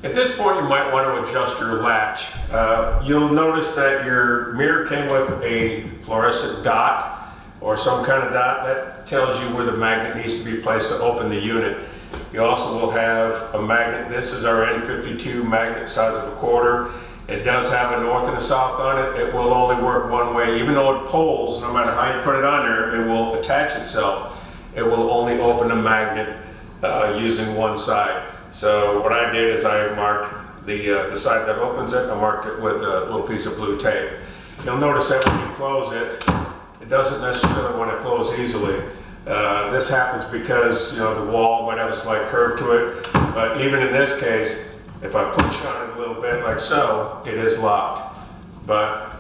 At this point, you might want to adjust your latch. You'll notice that your mirror came with a fluorescent dot or some kind of dot that tells you where the magnet needs to be placed to open the unit. You also will have a magnet. This is our N52 magnet, size of a quarter. It does have a north and a south on it. It will only work one way. Even though it pulls, no matter how you put it on there, it will attach itself. It will only open a magnet using one side. So what I did is I marked the side that opens it, I marked it with a little piece of blue tape. You'll notice that when you close it, it doesn't necessarily want to close easily. This happens because the wall might have a slight curve to it, but even in this case, if I push on it a little bit like so, it is locked. But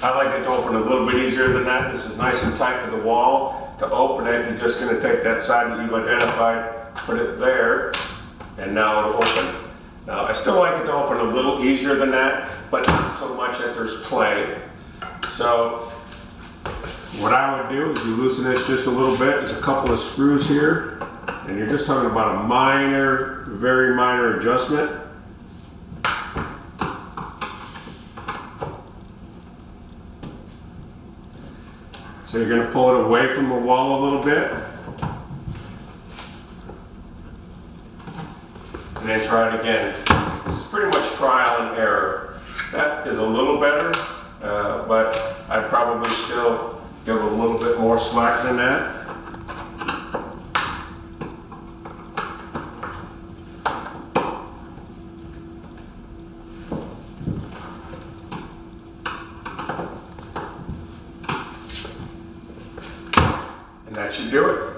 I like it to open a little bit easier than that. This is nice and tight to the wall. To open it, you're just going to take that side that you've identified, put it there, and now it'll open. Now, I still like it to open a little easier than that, but not so much that there's play. So what I would do is you loosen this just a little bit. There's a couple of screws here, and you're just talking about a minor, very minor adjustment. So you're going to pull it away from the wall a little bit. And then try it again. This is pretty much trial and error. That is a little better, but I'd probably still give a little bit more slack than that. And that should do it.